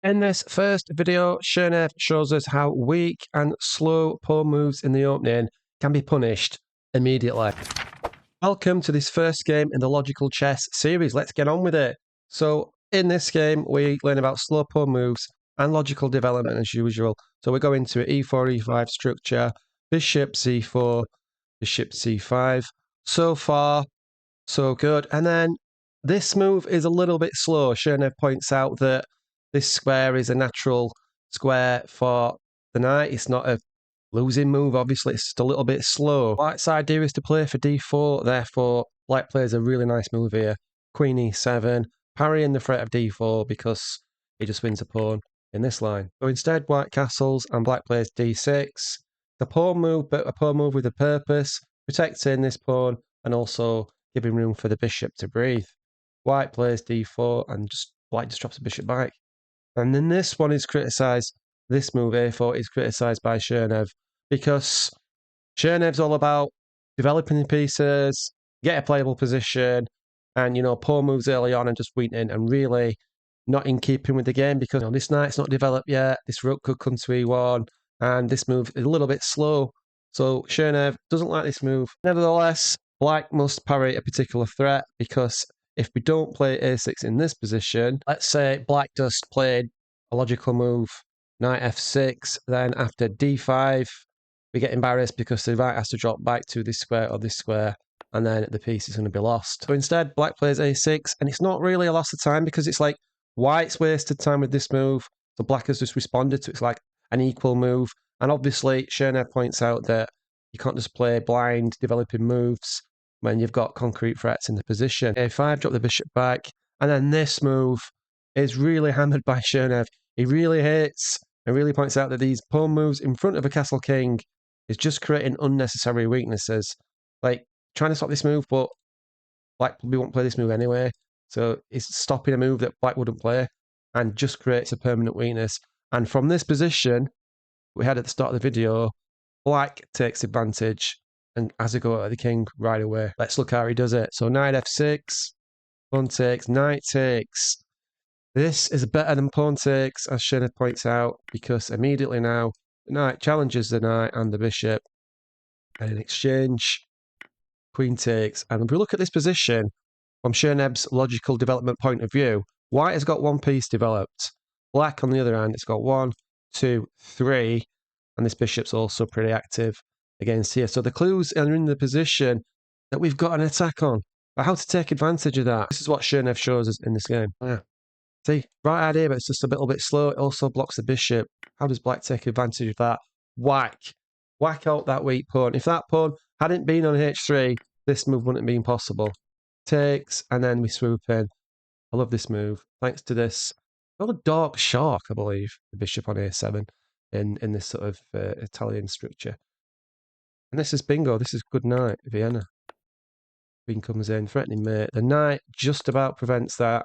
In this first video, Chernev shows us how weak and slow pawn moves in the opening can be punished immediately. Welcome to this first game in the Logical Chess series. Let's get on with it. So in this game, we learn about slow pawn moves and logical development as usual. So we're going to e4, e5 structure, bishop c4, bishop c5. So far, so good. And then this move is a little bit slow. Chernev points out that this square is a natural square for the knight. It's not a losing move, obviously. It's just a little bit slow. White's idea is to play for d4. Therefore, Black plays a really nice move here. Queen e7, parrying the threat of d4 because he just wins a pawn in this line. So instead, White castles and Black plays d6. The pawn move, but a pawn move with a purpose, protecting this pawn and also giving room for the bishop to breathe. White plays d4 and Black just drops the bishop back. And then this one is criticised, this move a4 is criticised by Chernev because Chernev's all about developing the pieces, get a playable position, and, pawn moves early on and just weakening and really not in keeping with the game because this knight's not developed yet, this rook could come to e1, and this move is a little bit slow. So Chernev doesn't like this move. Nevertheless, Black must parry a particular threat because if we don't play a6 in this position, let's say Black just played a logical move, knight f6, then after d5, we get embarrassed because the knight has to drop back to this square or this square, and then the piece is going to be lost. So instead, Black plays a6, and it's not really a loss of time because it's like White's wasted time with this move, so Black has just responded to it's like an equal move. And obviously, Chernev points out that you can't just play blind developing moves when you've got concrete threats in the position. a5, drop the bishop back, and then this move is really hammered by Chernev. He really hates and really points out that these pawn moves in front of a castle king is just creating unnecessary weaknesses. Like, trying to stop this move, but Black probably won't play this move anyway. So it's stopping a move that Black wouldn't play and just creates a permanent weakness. And from this position we had at the start of the video, Black takes advantage and has a go at the king right away. Let's look how he does it. So knight f6, pawn takes, knight takes. This is better than pawn takes, as Chernev points out, because immediately now the knight challenges the knight and the bishop. And in exchange, queen takes. And if we look at this position from Chernev's logical development point of view, White has got one piece developed. Black, on the other hand, it's got 1, 2, 3, and this bishop's also pretty active against here. So the clues are in the position that we've got an attack on. But how to take advantage of that? This is what Chernev shows us in this game. Yeah. See, right idea, but it's just a little bit slow. It also blocks the bishop. How does Black take advantage of that? Whack. Whack out that weak pawn. If that pawn hadn't been on h3, this move wouldn't have been possible. Takes, and then we swoop in. I love this move. Thanks to this rather dark shark, I believe, the bishop on a7 in this sort of Italian structure. And this is bingo. This is good knight, Vienna. Queen comes in, threatening mate. The knight just about prevents that,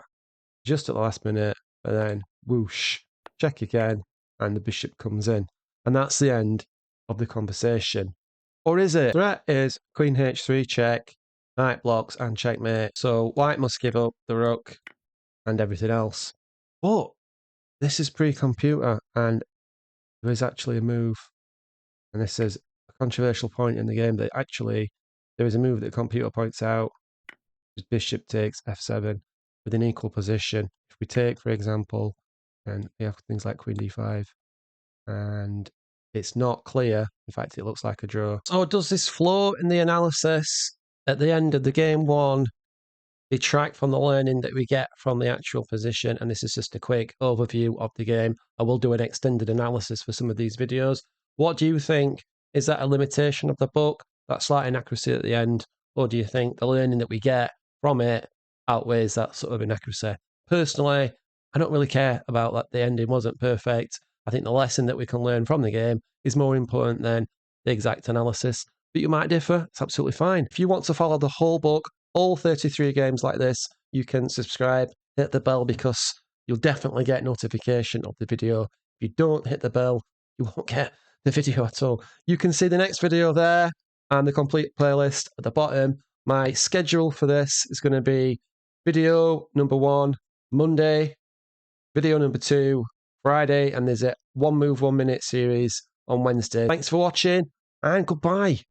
just at the last minute, and then whoosh, check again, and the bishop comes in. And that's the end of the conversation. Or is it? Threat is queen h3 check, knight blocks, and checkmate. So White must give up the rook and everything else. But this is pre-computer, and there is actually a move. And this is a controversial point in the game that actually there is a move that the computer points out. Bishop takes f7 with an equal position. If we take, for example, and we have things like queen d5, and it's not clear. In fact, it looks like a draw. So does this flaw in the analysis at the end of the game one detract from the learning that we get from the actual position? And this is just a quick overview of the game. I will do an extended analysis for some of these videos. What do you think? Is that a limitation of the book, that slight inaccuracy at the end? Or do you think the learning that we get from it outweighs that sort of inaccuracy? Personally, I don't really care about that the ending wasn't perfect. I think the lesson that we can learn from the game is more important than the exact analysis. But you might differ, it's absolutely fine. If you want to follow the whole book, all 33 games like this, you can subscribe, hit the bell, because you'll definitely get notification of the video. If you don't hit the bell, you won't get the video at all. You can see the next video there and the complete playlist at the bottom. My schedule for this is going to be video number 1, Monday, video number 2, Friday, and there's a 1 move 1 minute series on Wednesday. Thanks for watching, and goodbye.